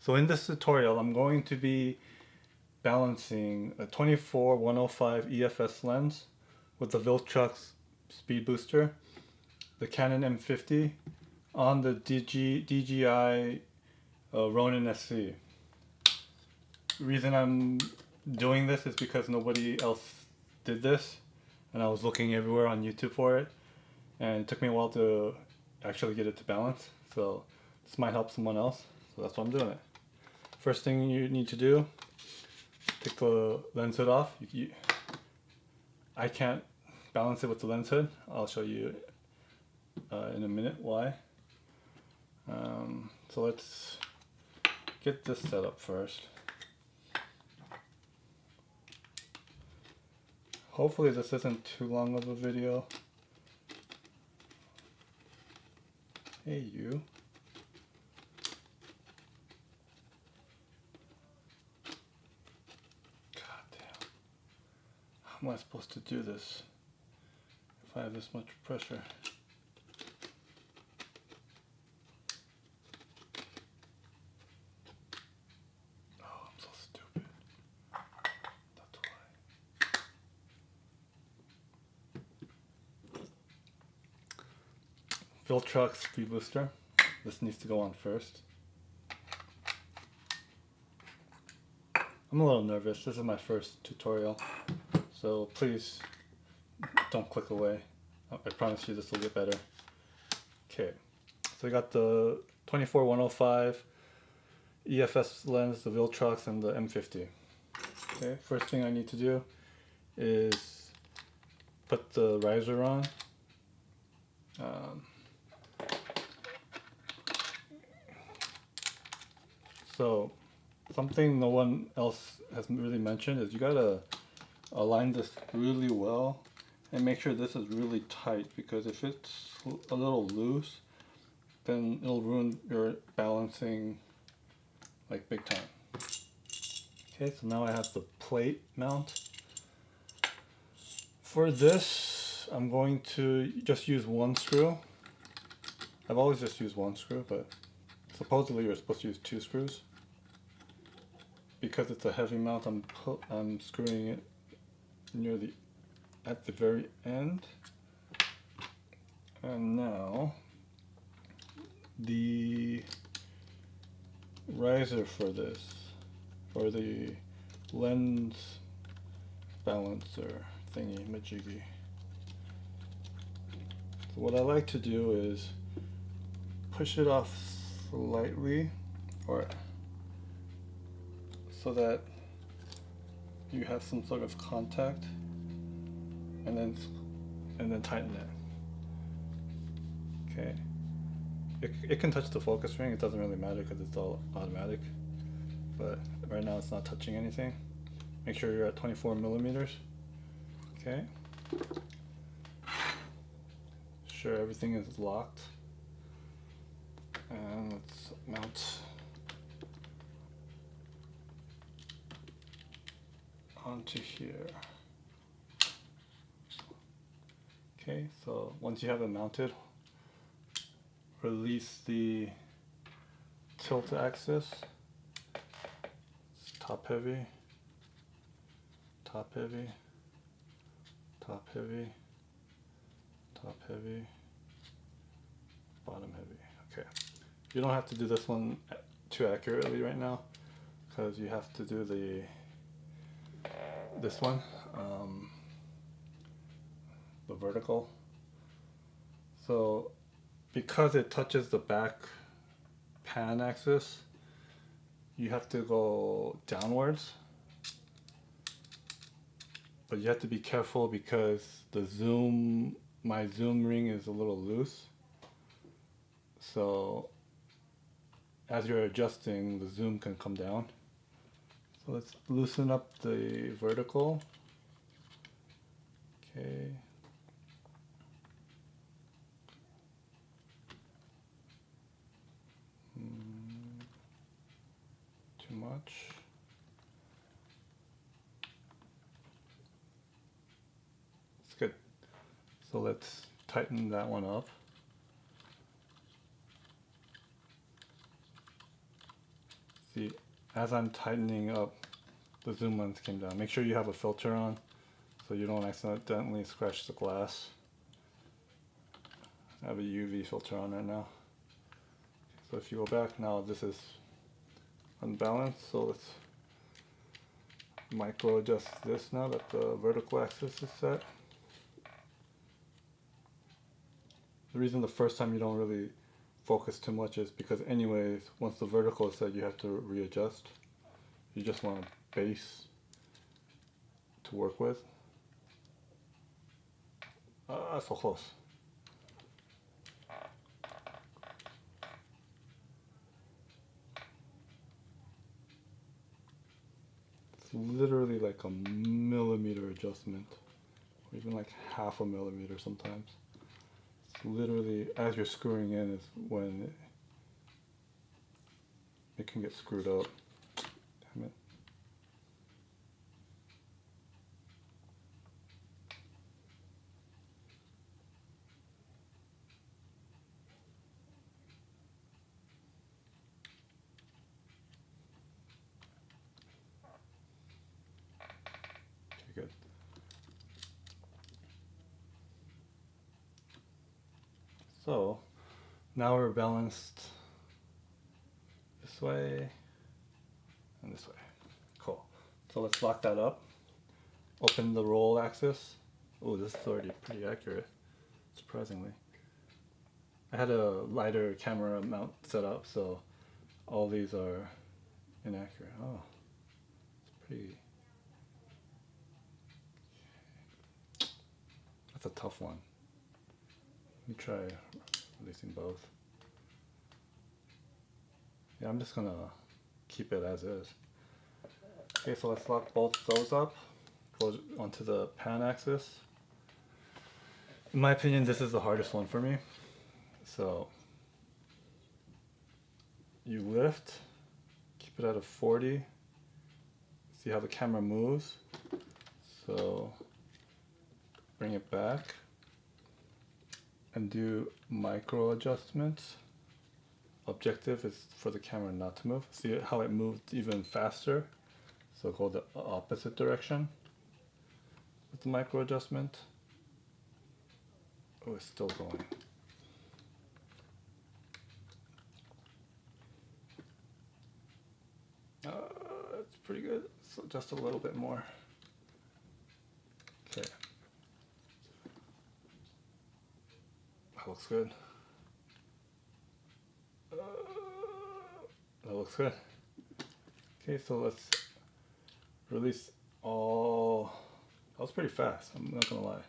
So in this tutorial, I'm going to be balancing a 24-105 EFS lens with the Viltrox speed booster, the Canon M50 on the DJI Ronin SC. The reason I'm doing this is because nobody else did this, and I was looking everywhere on YouTube for it, and it took me a while to actually get it to balance. So this might help someone else, so that's why I'm doing it. First thing you need to do, take the lens hood off. I can't balance it with the lens hood. I'll show you in a minute why. So let's get this set up first. Hopefully this isn't too long of a video. Hey you. How am I supposed to do this if I have this much pressure? Oh, I'm so stupid. That's why. Viltrox speed booster. This needs to go on first. I'm a little nervous. This is my first tutorial. So please don't click away. I promise you this will get better. Okay, so we got the 24-105 EFS lens, the Viltrox, and the M50. Okay, first thing I need to do is put the riser on. So something no one else has really mentioned is you gotta align this really well and make sure this is really tight, because if it's a little loose, then it'll ruin your balancing like big time. Okay, so now I have the plate mount. For this, I'm going to just use one screw. I've always just used one screw, but supposedly you're supposed to use 2 screws. Because it's a heavy mount, I'm screwing it near at the very end. And now the riser for this, for the lens balancer thingy majiggy. So what I like to do is push it off slightly, or so that you have some sort of contact, and then tighten it. Okay. It can touch the focus ring. It doesn't really matter because it's all automatic. But right now it's not touching anything. Make sure you're at 24 millimeters. Okay. Sure everything is locked. And let's mount onto here. Okay, so once you have it mounted, release the tilt axis. It's top heavy, top heavy, top heavy, top heavy, bottom heavy. Okay, you don't have to do this one too accurately right now, because you have to do this one, the vertical. So because it touches the back pan axis, you have to go downwards, but you have to be careful because my zoom ring is a little loose. So as you're adjusting, the zoom can come down. So let's loosen up the vertical. Okay. Too much. It's good. So let's tighten that one up. See, as I'm tightening up, the zoom lens came down. Make sure you have a filter on so you don't accidentally scratch the glass. I have a UV filter on right now. So if you go back now, this is unbalanced, so let's micro adjust this now that the vertical axis is set. The reason the first time you don't really focus too much is because anyways, once the vertical is set, you have to readjust. You just want a base to work with. So close. It's literally like a millimeter adjustment, or even like half a millimeter sometimes. It's literally, as you're screwing in is when it can get screwed up. Damn it. Okay, good. So now we're balanced this way and this way. Cool. So let's lock that up. Open the roll axis. Oh, this is already pretty accurate, surprisingly. I had a lighter camera mount set up, so all these are inaccurate. Oh, it's pretty. That's a tough one. Let me try releasing both. Yeah, I'm just gonna keep it as is. Okay, so let's lock both those up. Go onto the pan axis. In my opinion, this is the hardest one for me. So you lift, keep it at a 40. See how the camera moves. So bring it back and do micro adjustments. Objective is for the camera not to move. See how it moved even faster? So go the opposite direction with the micro adjustment. Oh, it's still going. It's pretty good. So just a little bit more. Okay. That looks good. That looks good. Okay, so let's release all. That was pretty fast, I'm not gonna lie.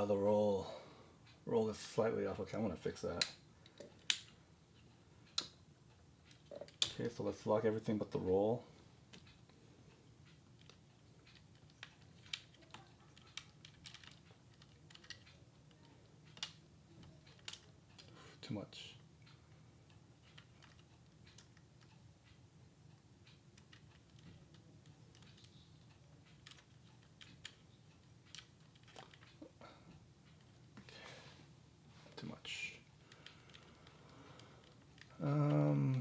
The roll is slightly off. Okay, I'm gonna fix that. Okay, so let's lock everything but the roll. Too much. Too much.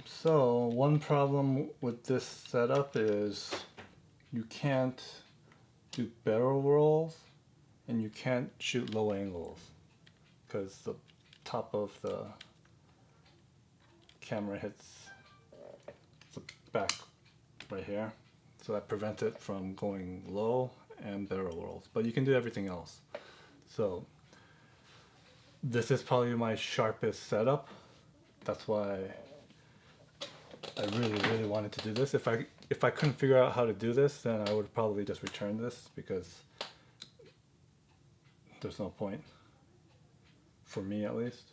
So one problem with this setup is you can't do barrel rolls and you can't shoot low angles because the top of the camera hits the back right here, so that prevents it from going low and barrel rolls, but you can do everything else. So this is probably my sharpest setup. That's why I really wanted to do this. If I couldn't figure out how to do this, then I would probably just return this because there's no point, for me at least.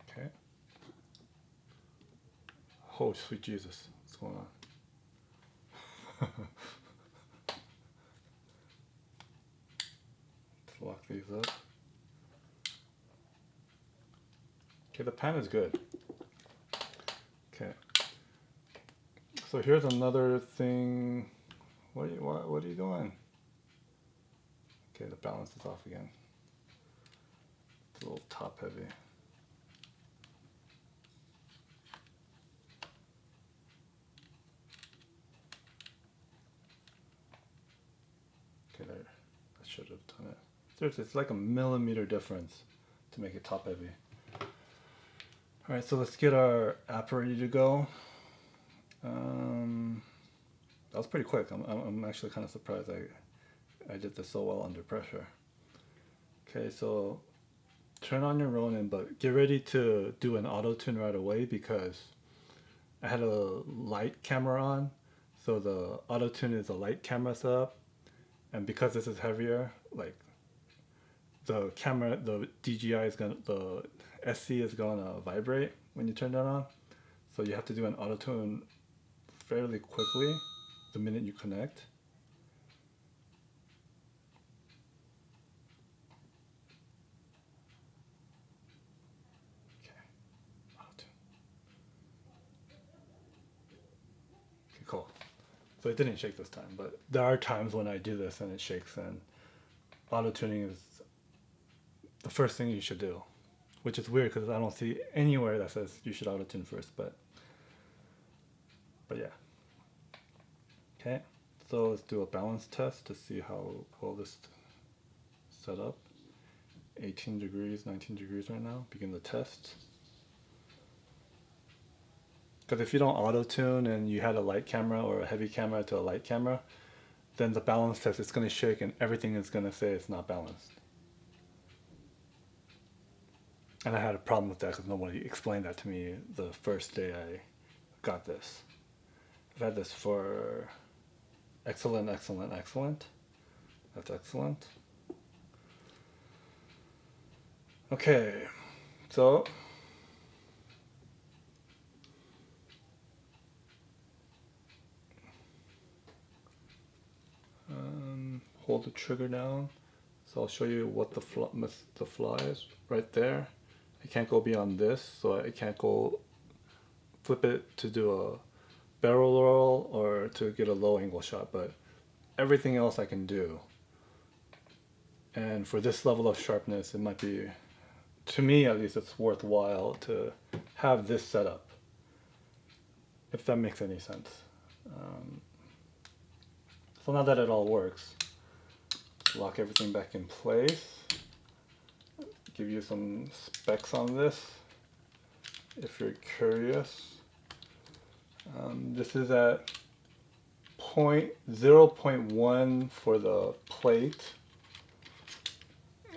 Okay. Oh, sweet Jesus, what's going on? Let's lock these up. Okay, the pan is good. Okay. So here's another thing. What are you doing? Okay, the balance is off again. It's a little top heavy. should have done it. Seriously, it's like a millimeter difference to make it top heavy. All right, so let's get our app ready to go. That was pretty quick. I'm actually kind of surprised I did this so well under pressure. Okay, so turn on your Ronin, but get ready to do an auto tune right away because I had a light camera on, so the auto tune is a light camera setup, and because this is heavier, like the camera, the DJI is gonna, the SC is gonna vibrate when you turn that on, so you have to do an auto tune fairly quickly the minute you connect. Cool. So it didn't shake this time, but there are times when I do this and it shakes, and auto tuning is the first thing you should do, which is weird because I don't see anywhere that says you should auto tune first, but yeah. Okay, so let's do a balance test to see how well this set up. 18 degrees, 19 degrees right now. Begin the test. Because if you don't auto tune and you had a light camera or a heavy camera to a light camera, then the balance test is going to shake and everything is going to say it's not balanced. And I had a problem with that because nobody explained that to me the first day I got this. I've had this for excellent. That's excellent. Okay, so hold the trigger down. So I'll show you what the flaw is right there. I can't go beyond this, so I can't go flip it to do a barrel roll or to get a low angle shot, but everything else I can do. And for this level of sharpness, it might be, to me at least, it's worthwhile to have this setup, if that makes any sense. So now that it all works, lock everything back in place. Give you some specs on this if you're curious. This is at 0.1 for the plate,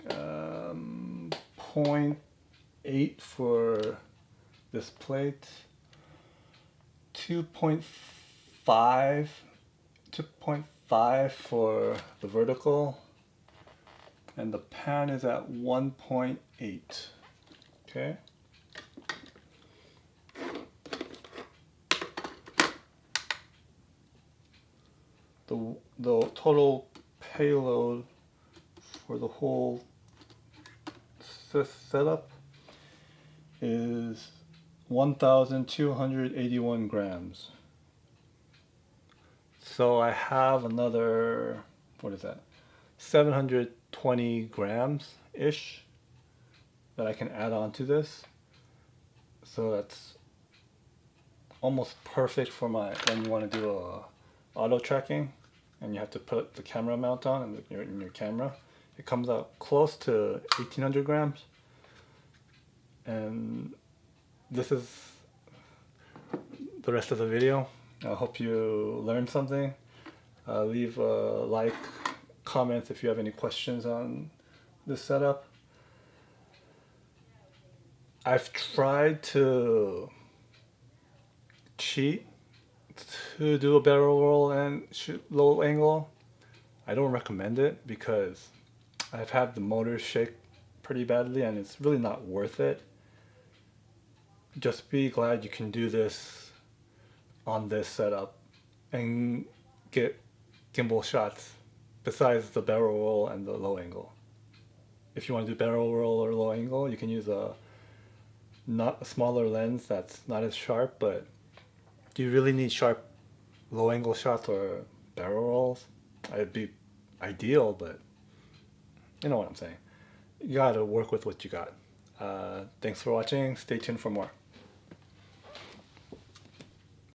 0.8 for this plate, 2.5 for the vertical, and the pan is at 1.8. Okay. The total payload for the whole setup is 1,281 grams. So I have another, what is that, 720 grams-ish that I can add on to this. So that's almost perfect for when you want to do a auto tracking and you have to put the camera mount on and in your camera. It comes out close to 1,800 grams. And this is the rest of the video. I hope you learned something. Leave a like, comment if you have any questions on this setup. I've tried to cheat to do a barrel roll and shoot low angle. I don't recommend it because I've had the motor shake pretty badly and it's really not worth it. Just be glad you can do this on this setup and get gimbal shots besides the barrel roll and the low angle. If you want to do barrel roll or low angle, you can use a smaller lens that's not as sharp, but do you really need sharp low angle shots or barrel rolls? It'd be ideal, but you know what I'm saying. You gotta work with what you got. Thanks for watching. Stay tuned for more.